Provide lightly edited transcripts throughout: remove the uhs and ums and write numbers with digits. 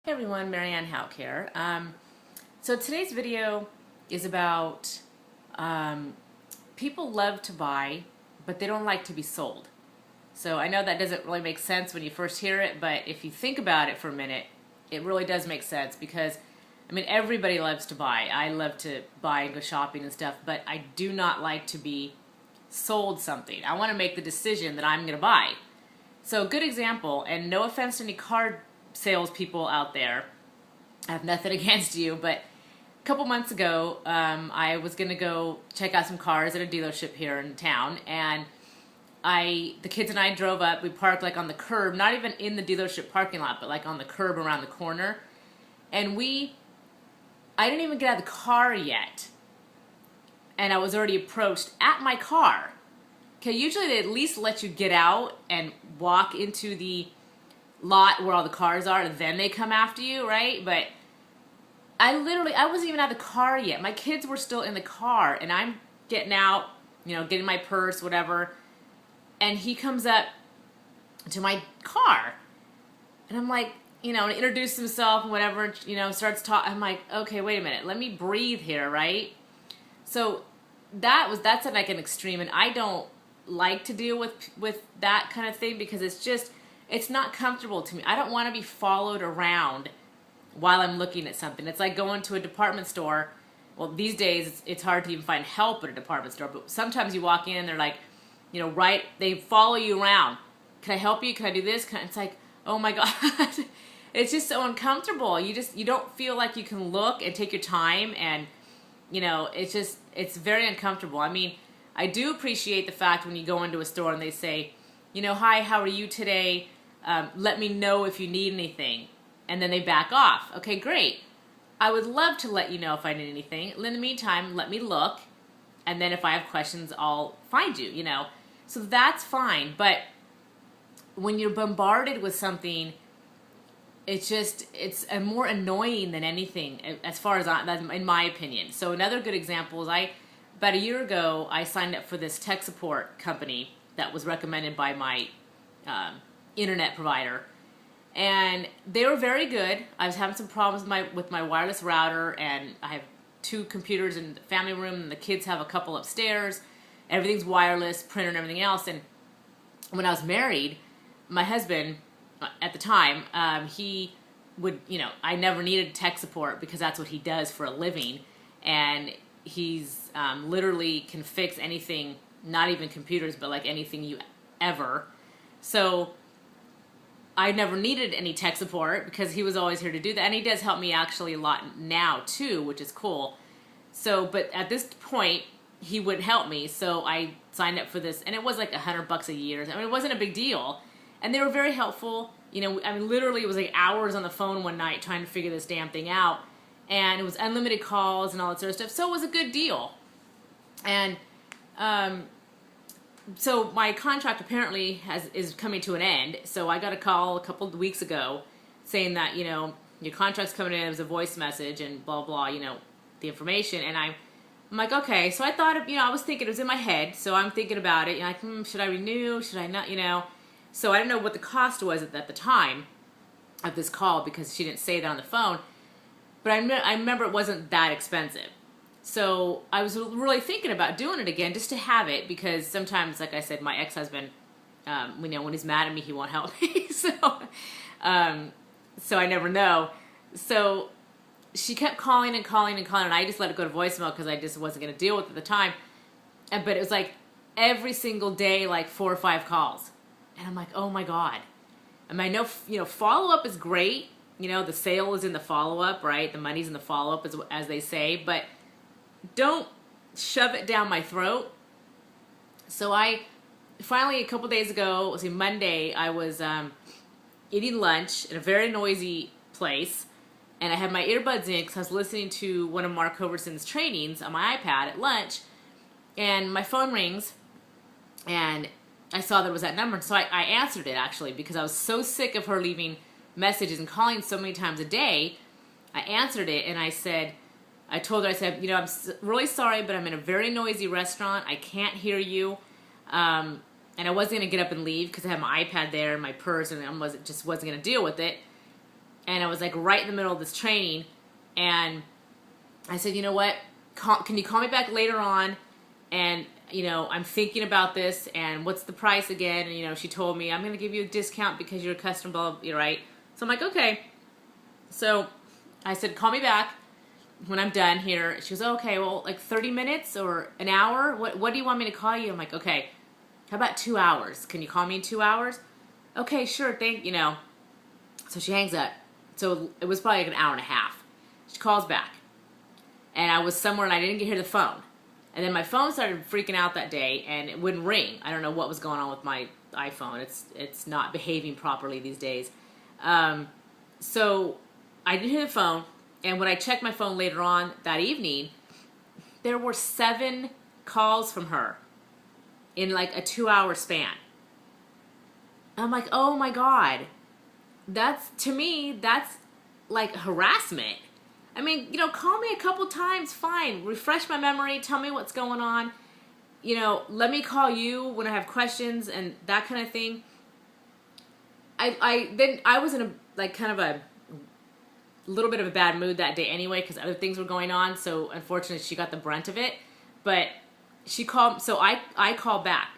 Hey everyone, Marianne Hauk here. So today's video is about people love to buy, but they don't like to be sold. So I know that doesn't really make sense when you first hear it, but if you think about it for a minute, it really does make sense because, I mean, everybody loves to buy. I love to buy and go shopping and stuff, but I do not like to be sold something. I want to make the decision that I'm going to buy. So a good example, and no offense to any car salespeople out there, I have nothing against you, but a couple months ago, I was going to go check out some cars at a dealership here in town, and the kids and I drove up. We parked like on the curb, not even in the dealership parking lot, but like on the curb around the corner, and I didn't even get out of the car yet, and I was already approached at my car. Okay, usually they at least let you get out and walk into the lot where all the cars are, and then they come after you, right? But I wasn't even out of the car yet. My kids were still in the car, and I'm getting out, getting my purse, whatever, and he comes up to my car, and I'm like, introduced himself and whatever, starts talking. I'm like, okay, wait a minute, let me breathe here, right? So that's like an extreme, and I don't like to deal with that kind of thing because it's not comfortable to me. I don't want to be followed around while I'm looking at something. It's like going to a department store. Well, these days it's hard to even find help at a department store, but sometimes you walk in and they're like, they follow you around. Can I help you? Can I do this? It's like, oh my God. It's just so uncomfortable. You don't feel like you can look and take your time, and it's very uncomfortable. I mean, I do appreciate the fact when you go into a store and they say, hi, how are you today? Let me know if you need anything. And then they back off. Okay, great. I would love to let you know if I need anything. In the meantime, let me look. And then if I have questions, I'll find you, So that's fine. But when you're bombarded with something, it's more annoying than anything, as far as that's in my opinion. So another good example is about a year ago, I signed up for this tech support company that was recommended by my internet provider, and they were very good. I was having some problems with my wireless router, and I have 2 computers in the family room, and the kids have a couple upstairs. Everything's wireless, printer and everything else. And when I was married, my husband at the time, he would, I never needed tech support because that's what he does for a living, and he's literally can fix anything, not even computers, but like anything you ever. So I never needed any tech support because he was always here to do that. And he does help me actually a lot now too, which is cool. So, but at this point, he wouldn't help me. So I signed up for this, and it was like $100 a year. I mean, it wasn't a big deal. And they were very helpful. Literally it was like hours on the phone one night trying to figure this damn thing out. And it was unlimited calls and all that sort of stuff. So it was a good deal. And so my contract apparently is coming to an end. So I got a call a couple of weeks ago saying that, your contract's coming in. It was a voice message and blah, blah, the information. And I'm like, okay. So I thought, I was thinking, it was in my head. So I'm thinking about it. Like, should I renew? Should I not, So I didn't know what the cost was at the time of this call because she didn't say that on the phone. But I remember it wasn't that expensive. So I was really thinking about doing it again just to have it, because sometimes, like I said, my ex-husband, when he's mad at me, he won't help me. So I never know. So she kept calling and calling and calling, and I just let it go to voicemail because I just wasn't going to deal with it at the time. But it was like every single day, like 4 or 5 calls. And I'm like, oh my God. And I know, follow-up is great. The sale is in the follow-up, right? The money's in the follow-up, as they say. But don't shove it down my throat. So I finally, a couple days ago, Monday, I was eating lunch in a very noisy place. And I had my earbuds in because I was listening to one of Mark Hoverson's trainings on my iPad at lunch. And my phone rings. And I saw that it was that number. So I answered it, actually, because I was so sick of her leaving messages and calling so many times a day. I answered it, and I told her, I'm really sorry, but I'm in a very noisy restaurant. I can't hear you. And I wasn't going to get up and leave because I had my iPad there and my purse, and I just wasn't going to deal with it. and I was like right in the middle of this training, and I said, you know what, can you call me back later on, and I'm thinking about this, and what's the price again? And she told me, I'm going to give you a discount because you're a customer, you're right. So I'm like, okay. So I said, call me back when I'm done here. She goes, oh, okay, well, like 30 minutes or an hour? What do you want me to call you? I'm like, okay, how about 2 hours? Can you call me in 2 hours? Okay, sure, So she hangs up. So it was probably like an hour and a half. She calls back. And I was somewhere and I didn't hear the phone. And then my phone started freaking out that day and it wouldn't ring. I don't know what was going on with my iPhone. It's not behaving properly these days. So I didn't hear the phone. And when I checked my phone later on that evening, there were 7 calls from her in like a 2-hour span. I'm like, oh my God. To me, that's like harassment. I mean, call me a couple times, fine. Refresh my memory, tell me what's going on. Let me call you when I have questions and that kind of thing. I was in a kind of a little bit of a bad mood that day anyway because other things were going on. So unfortunately, she got the brunt of it. But she called, so I called back,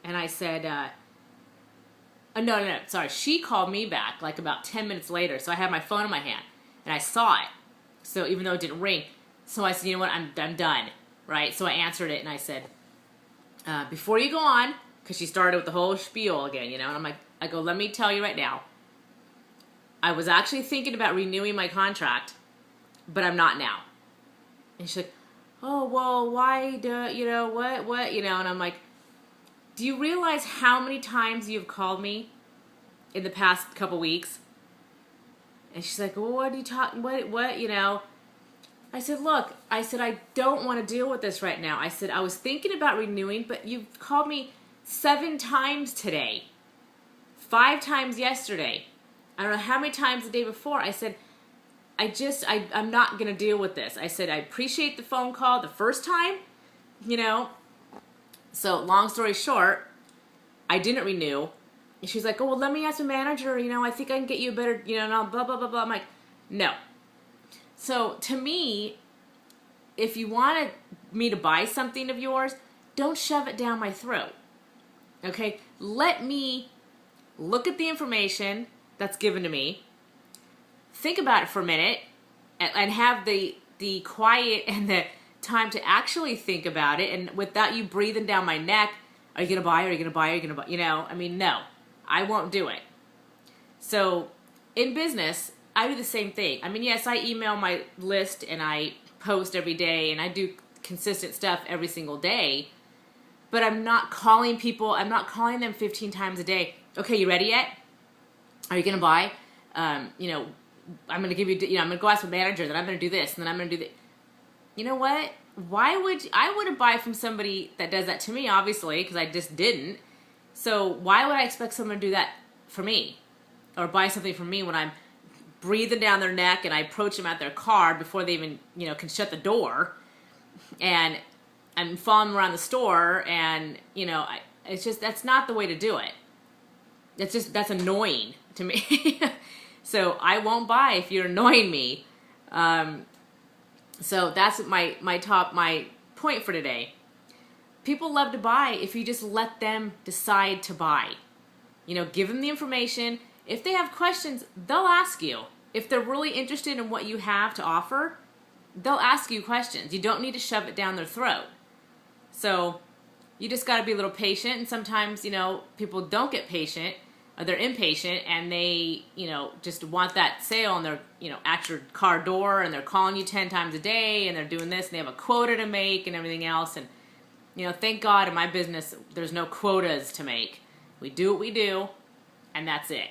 and I said, no, sorry. She called me back like about 10 minutes later. So I had my phone in my hand, and I saw it. So even though it didn't ring, so I said, you know what, I'm done, right? So I answered it, and I said, before you go on, because she started with the whole spiel again, and I'm like, let me tell you right now, I was actually thinking about renewing my contract, but I'm not now. And she's like, oh, well, why what, and I'm like, do you realize how many times you've called me in the past couple weeks? And she's like, well, what are you talking, what, I said, look, I don't want to deal with this right now. I said, I was thinking about renewing, but you've called me 7 times today, 5 times yesterday. I don't know how many times the day before. I said, I'm not going to deal with this. I said, I appreciate the phone call the first time, So long story short, I didn't renew. And she's like, oh, well, let me ask the manager, I think I can get you a better, blah, blah, blah, blah. I'm like, no. So to me, if you want me to buy something of yours, don't shove it down my throat. Okay? Let me look at the information that's given to me, think about it for a minute, and have the quiet and the time to actually think about it, and without you breathing down my neck, are you going to buy, are you going to buy, are you going to buy, no, I won't do it. So in business, I do the same thing. I mean, yes, I email my list and I post every day and I do consistent stuff every single day, but I'm not calling people, I'm not calling them 15 times a day. Okay, you ready yet? Are you going to buy? I'm going to give you, I'm going to go ask my manager, then I'm going to do this, and then I'm going to do that. You know what? I wouldn't buy from somebody that does that to me, obviously, because I just didn't. So why would I expect someone to do that for me? Or buy something from me when I'm breathing down their neck and I approach them at their car before they even, can shut the door. And I'm following them around the store and, it's just, that's not the way to do it. That's annoying to me. So I won't buy if you're annoying me. So that's my point for today. People love to buy if you just let them decide to buy. Give them the information. If they have questions, they'll ask you. If they're really interested in what you have to offer, they'll ask you questions. You don't need to shove it down their throat. So you just got to be a little patient. And sometimes, people don't get patient, or they're impatient, and they, just want that sale, and they're, at your car door, and they're calling you 10 times a day, and they're doing this, and they have a quota to make and everything else. And, thank God in my business, there's no quotas to make. We do what we do, and that's it.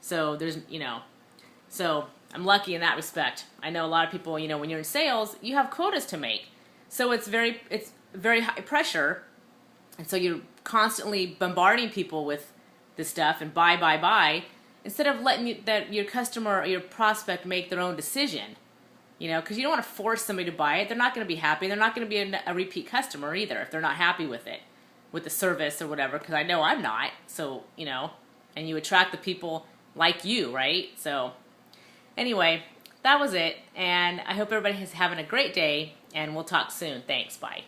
So so I'm lucky in that respect. I know a lot of people, when you're in sales, you have quotas to make. So it's very high pressure. And so you're constantly bombarding people with this stuff and buy, instead of letting your customer or your prospect make their own decision. Because you don't want to force somebody to buy it. They're not going to be happy. They're not going to be a repeat customer either if they're not happy with it, with the service or whatever, because I know I'm not. So, and you attract the people like you, right? So Anyway, that was it, and I hope everybody is having a great day, and we'll talk soon. Thanks, bye.